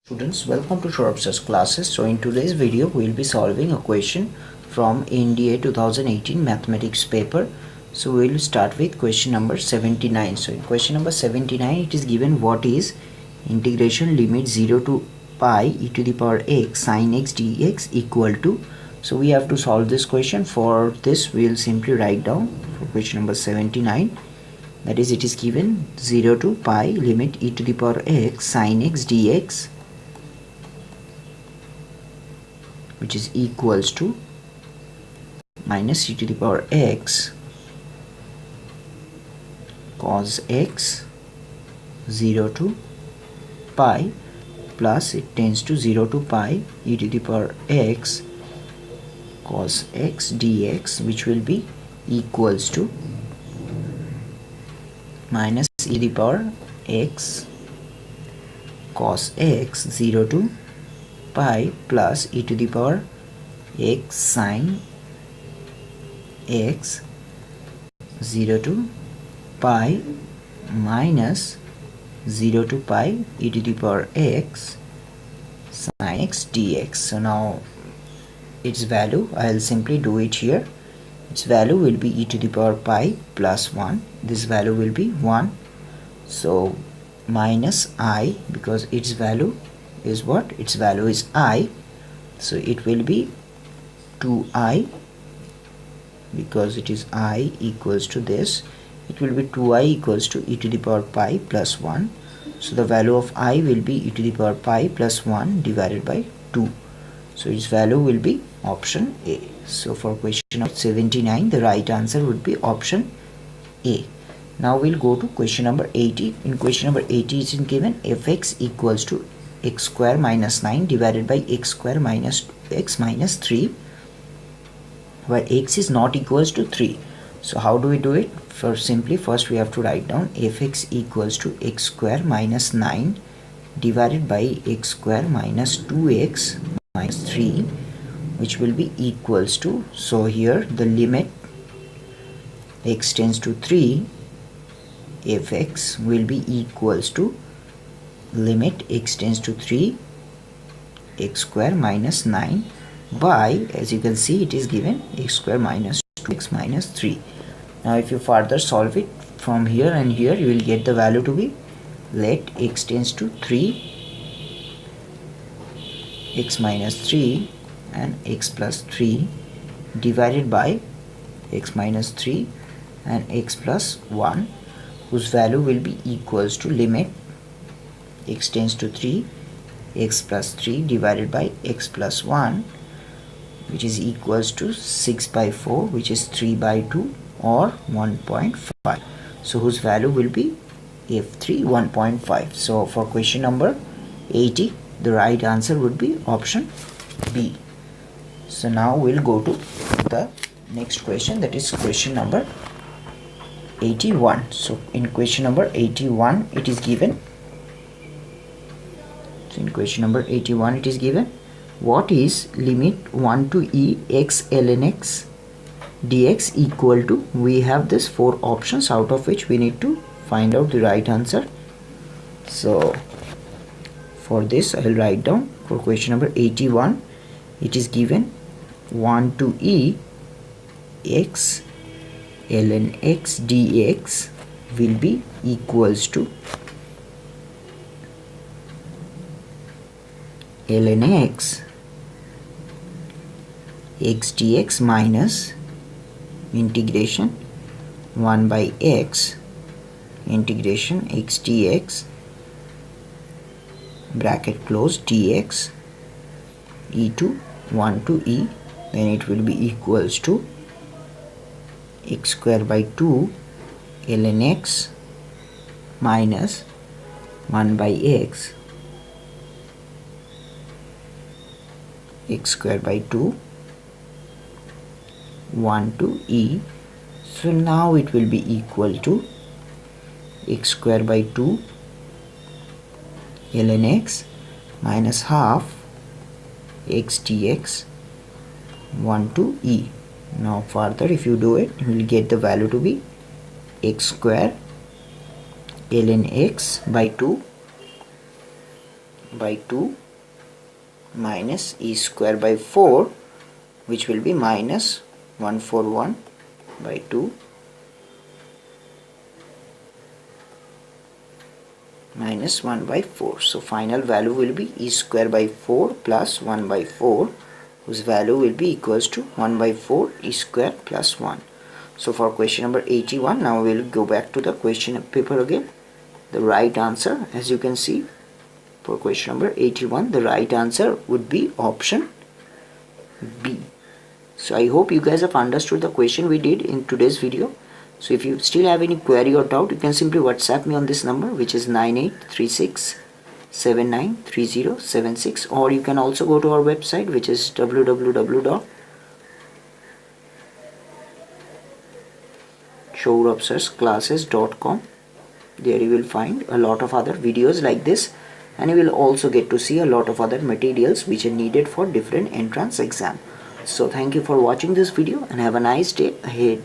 Students, welcome to Shorab's classes. So in today's video we will be solving a question from NDA 2018 mathematics paper. So we will start with question number 79. So in question number 79 it is given what is integration limit 0 to pi e to the power x sin x dx equal to. So we have to solve this question. For this we will simply write down for question number 79, that is, it is given 0 to pi limit e to the power x sin x dx, which is equals to minus e to the power x cos x 0 to pi plus it tends to 0 to pi e to the power x cos x dx, which will be equals to minus e to the power x cos x 0 to pi plus e to the power x sin x 0 to pi minus 0 to pi e to the power x sin x dx. So now its value, I'll simply do it here. Its value will be e to the power pi plus 1. This value will be 1. So minus I, because its value is what? Its value is I. So it will be 2I, because it is I equals to this. It will be 2I equals to e to the power pi plus 1. So the value of I will be e to the power pi plus 1 divided by 2. So its value will be option A. So for question number 79, the right answer would be option A. Now we'll go to question number 80. In question number 80 it is given fx equals to x square minus 9 divided by x square minus x minus 3, where x is not equals to 3. So how do we do it? First we have to write down fx equals to x square minus 9 divided by x square minus 2x minus 3, which will be equals to, so here the limit x tends to 3, fx will be equals to limit x tends to 3 x square minus 9 by, as you can see, it is given x square minus 2x minus 3. Now if you further solve it from here and here, you will get the value to be, let x tends to 3 x minus 3 and x plus 3 divided by x minus 3 and x plus 1, whose value will be equals to limit x tends to 3 x plus 3 divided by x plus 1, which is equals to 6 by 4, which is 3 by 2 or 1.5. So whose value will be f3 1.5. So for question number 80, the right answer would be option B. So now we'll go to the next question, that is question number 81. So in question number 81 it is given, in question number 81 it is given what is limit 1 to e x ln x dx equal to. We have this 4 options, out of which we need to find out the right answer. So for this I will write down, for question number 81 it is given 1 to e x ln x dx will be equals to ln x x dx minus integration 1 by x integration x dx bracket close dx e to 1 to e, then it will be equals to x square by 2 ln x minus 1 by x x square by 2 1 to e. So now it will be equal to x square by 2 ln x minus half x dx 1 to e. Now further if you do it, you will get the value to be x square ln x by 2 by 2 minus e square by 4, which will be minus 141 by 2 minus 1 by 4. So final value will be e square by 4 plus 1 by 4, whose value will be equals to 1 by 4 e square plus 1. So for question number 81, now we will go back to the question paper again. The right answer, as you can see, for question number 81, the right answer would be option B. So I hope you guys have understood the question we did in today's video. So if you still have any query or doubt, you can simply WhatsApp me on this number, which is 9836793076, or you can also go to our website, which is www.shourabsirsclasses.com. There you will find a lot of other videos like this, and you will also get to see a lot of other materials which are needed for different entrance exam. So thank you for watching this video and have a nice day ahead.